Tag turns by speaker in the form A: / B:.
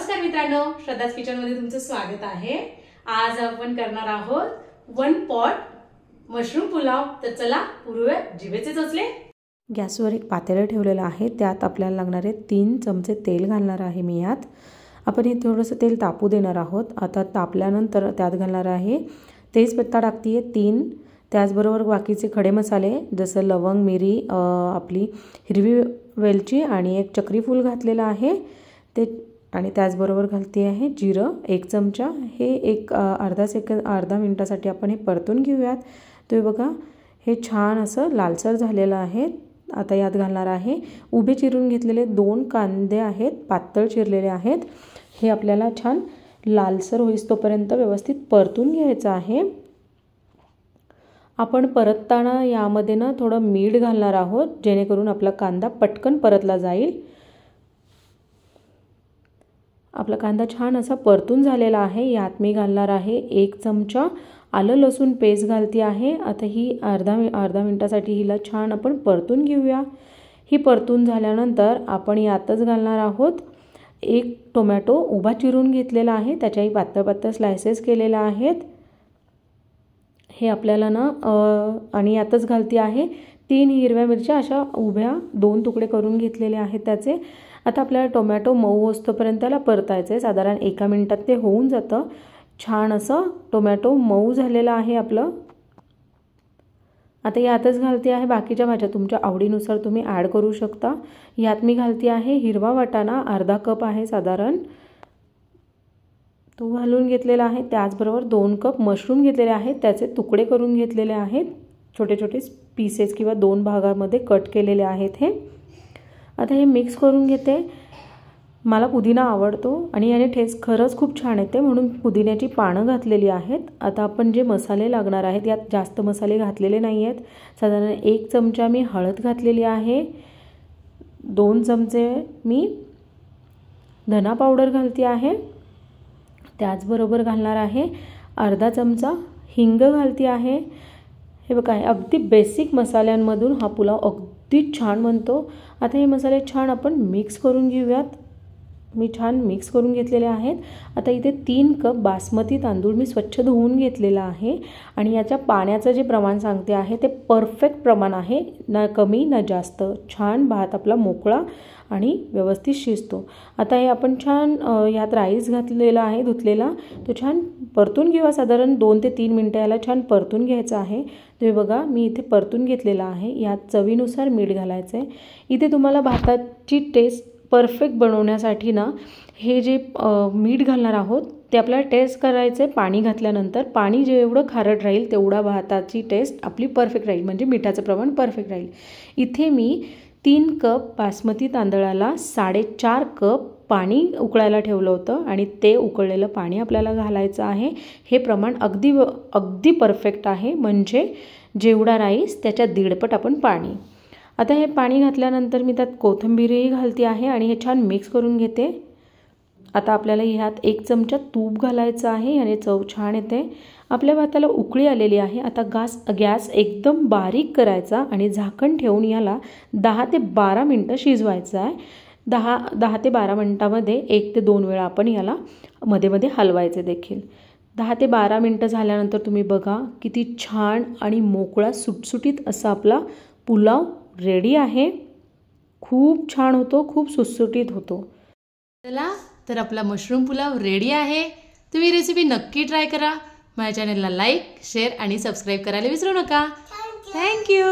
A: नमस्कार मित्रांनो, श्रद्धाज किचन मध्ये तुमचं स्वागत आहे। आज आपण करणार आहोत 1 पॉट मशरूम पुलाव। तर चला पूर्वे जिभेचे चोचले।
B: गॅसवर एक पातेलं ठेवलेलं आहे, त्यात आपल्याला लागणारे 3 चमचे तेल घालणार आहे मी यात। आपण हे थोडंसं तेल तापू देणार आहोत। आता तापल्यानंतर त्यात घालणार आहे तेजपत्ता टाकते 3, त्याचबरोबर बाकीचे खडे मसाले जसं लवंग, मिरी, आपली हिरवी वेलची आणि एक चक्री फूल घातलेलं आहे ते, आणि त्याचबरोबर घालते आहे जिरं 1 चमचा। हे एक अर्धा मिनिटासाठी आपण हे परतून घेऊयात। तो बघा हे छान असं लालसर झालेलं आहे। आता यात घालणार आहे उभे चिरून घेतलेले 2 कांदे आहेत, पातळ चिरलेले आहेत। हे आपल्याला छान लालसर होईस्तोपर्यंत व्यवस्थित परतून घ्यायचं आहे। आपण परतताना यामध्ये ना थोडं मीठ घालणार आहोत, जेणेकरून आपला कांदा पटकन परतला जाईल। आपला कांदा छान असा परतून झालेला आहे। यात मी घालणार आहे 1 चमचा आलं लसूण पेस्ट घालते आहे। आता ही अर्धा मिनिटासाठी हिला छान आपण परतून घेऊया। ही परतून झाल्यानंतर आपण यातच घालणार आहोत 1 टोमॅटो उभा चिरून घेतलेला आहे, त्याच्याही पातळ पातळ स्लाइसेस केलेले आहेत। हे आपल्याला ना आणि यातच घालते आहे 3 हिरव्या मिरच्या अशा उभ्या 2 तुकडे करून घेतलेले आहेत त्याचे। आता आपल्याला टोमॅटो मऊ होईस्तोपर्यंत त्याला परतायचं आहे। साधारण 1 मिनिटात ते होऊन जातं। छान असं टोमॅटो मऊ झालेलं आहे आपलं। आता यातच घालते आहे बाकीच्या भाज्या, तुमच्या आवडीनुसार तुम्ही ॲड करू शकता। यात मी घालते आहे हिरवा वाटाणा अर्धा कप आहे साधारण, तो घालून घेतलेला आहे। त्याचबरोबर 2 कप मशरूम घेतलेले आहेत, त्याचे तुकडे करून घेतलेले आहेत, छोटे छोटे पीसेस किंवा 2 भागामध्ये कट केलेले आहेत हे। आता हे मिक्स करून घेते। मला पुदिना आवडतो आणि याने टेस्ट खरंच खूप छान येते, म्हणून पुदिन्याची पानं घातलेली आहेत। आता आपण जे मसाले लागणार आहेत, यात जास्त मसाले घातलेले नाही आहेत। साधारण 1 चमचा मी हळद घातलेली आहे, 2 चमचे मी धना पावडर घालते आहे, त्याचबरोबर घालणार आहे अर्धा चमचा हिंग घालते आहे। हे बघा अगदी बेसिक मसाल्यांमधून हा पुलाव अगदी छान बनतो। आता हे मसाले छान आपण मिक्स करून घेऊयात। मी छान मिक्स करून घेतलेले आहेत। आता इथे 3 कप बासमती तांदूळ मी स्वच्छ धुवून घेतलेला आहे, आणि याच्या पाण्याचं जे प्रमाण सांगते आहे ते परफेक्ट प्रमाण आहे, ना कमी ना जास्त। छान भात आपला मोकळा आणि व्यवस्थित शिजतो। आता हे आपण छान यात राईस घातलेला आहे धुतलेला, तो छान परतून घेऊया। साधारण 2 ते 3 मिनिटं याला छान परतून घ्यायचं आहे। तुम्ही बघा मी इथे परतून घेतलेला आहे। यात चवीनुसार मीठ घालायचं आहे। इथे तुम्हाला भाताची टेस्ट परफेक्ट बनवण्यासाठी ना हे जे मीठ घालणार आहोत ते आपल्याला टेस्ट करायचं आहे। पाणी घातल्यानंतर पाणी जेवढं खारट राहील तेवढा भाताची टेस्ट आपली परफेक्ट राहील, म्हणजे मिठाचं प्रमाण परफेक्ट राहील। इथे मी 3 कप बासमती तांदळाला 4.5 कप पाणी उकळायला ठेवलं होतं, आणि ते उकळलेलं पाणी आपल्याला घालायचं आहे। हे प्रमाण अगदी परफेक्ट आहे, म्हणजे जेवढा राईस त्याच्या 1.5 पट आपण पाणी। आता हे पाणी घातल्यानंतर मी त्यात कोथिंबीरही घालते आहे, आणि हे छान मिक्स करून घेते। आता आपल्याला ह्यात 1 चमचा तूप घालायचं आहे, याने चव छान येते। आपल्या भाताला उकळी आलेली आहे। आता गॅस एकदम बारीक करायचा आणि झाकण ठेवून याला 10 ते 12 मिनटं शिजवायचं आहे। 10 ते 12 मिनटामध्ये 1 ते 2 वेळा आपण याला मध्ये मध्ये हलवायचे देखील। 10 ते 12 मिनटं झाल्यानंतर तुम्ही बघा किती छान आणि मोकळा सुटसुटीत असा आपला पुलाव रेडी आहे। खूप छान होतो, खूप सुटसुटीत होतो।
A: चला तर आपला मशरूम पुलाव रेडी आहे। तुम्ही रेसिपी नक्की ट्राय करा। माझ्या चॅनलला लाईक, शेअर आणि सबस्क्राईब करायला विसरू नका। थँक्यू।